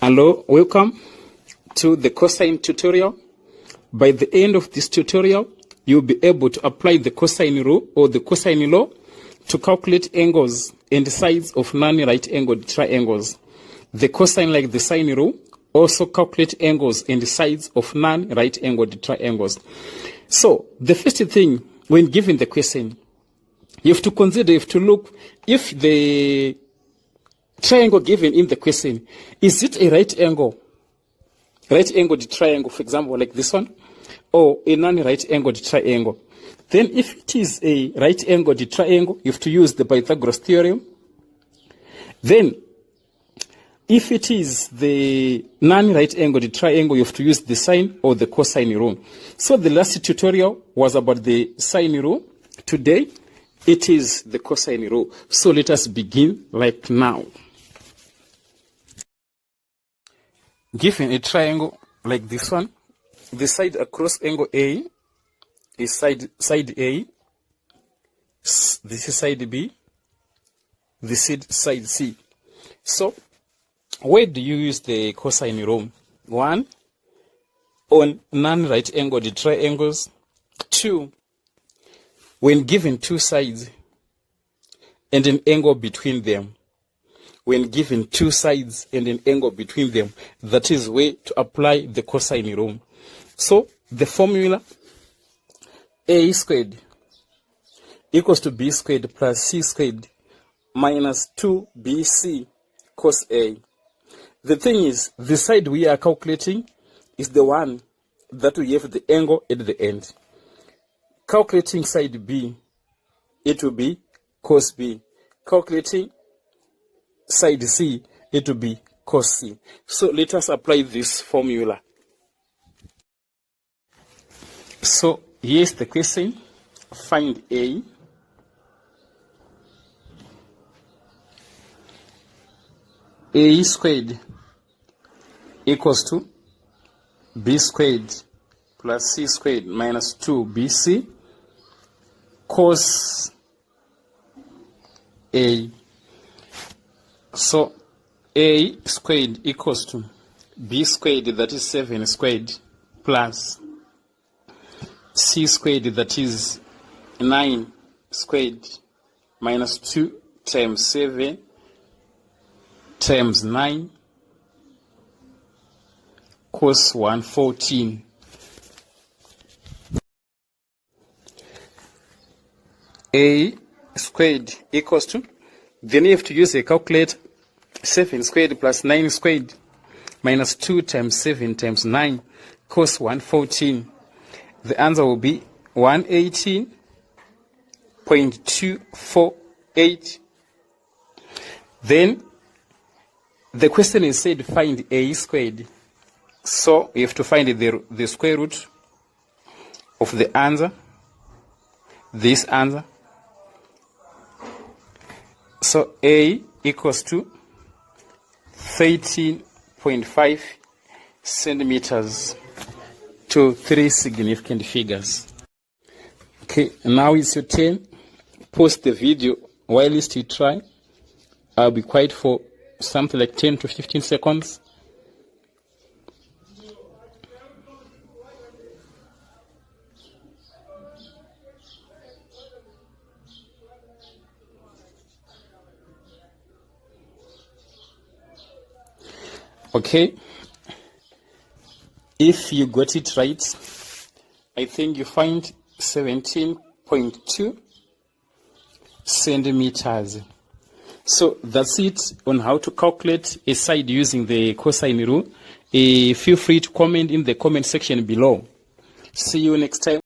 Hello, welcome to the cosine tutorial. By the end of this tutorial, you'll be able to apply the cosine rule or the cosine law to calculate angles and sides of non-right angled triangles. The cosine, like the sine rule, also calculate angles and sides of non-right angled triangles. So the first thing when given the question, you have to consider, you have to look if the triangle given in the question, is it a right angled triangle, for example, like this one, or a non-right angled triangle? Then if it is a right angled triangle, you have to use the Pythagoras theorem. Then if it is the non-right angled triangle, you have to use the sine or the cosine rule. So the last tutorial was about the sine rule. Today it is the cosine rule. So let us begin like now. Given a triangle like this one, the side across angle A is side A, this is side B, this is side C. So where do you use the cosine rule? 1, on non-right angled triangles. 2, when given two sides and an angle between them. When given two sides and an angle between them, that is where to apply the cosine rule. So the formula, A squared equals to B squared plus C squared minus 2BC cos A. The thing is, the side we are calculating is the one that we have the angle at the end. Calculating side B, it will be cos B. Calculating side C, it will be cos C. So let us apply this formula. So here's the question. Find A. A squared equals to B squared plus C squared minus 2BC cos A. So A squared equals to B squared, that is 7 squared, plus C squared, that is 9 squared, minus 2 times 7 times 9 cos 114. A squared equals to, then you have to use a calculator. 7 squared plus 9 squared minus 2 times 7 times 9 cos 114. The answer will be 118.248. Then the question is said find A squared. So you have to find the square root of the answer, this answer. So A equals to 13.5 centimeters to 3 significant figures. Okay, now it's your turn. Pause the video while you try. I'll be quiet for something like 10 to 15 seconds. Okay, if you got it right, I think you find 17.2 centimeters. So that's it on how to calculate a side using the cosine rule. Feel free to comment in the comment section below. See you next time.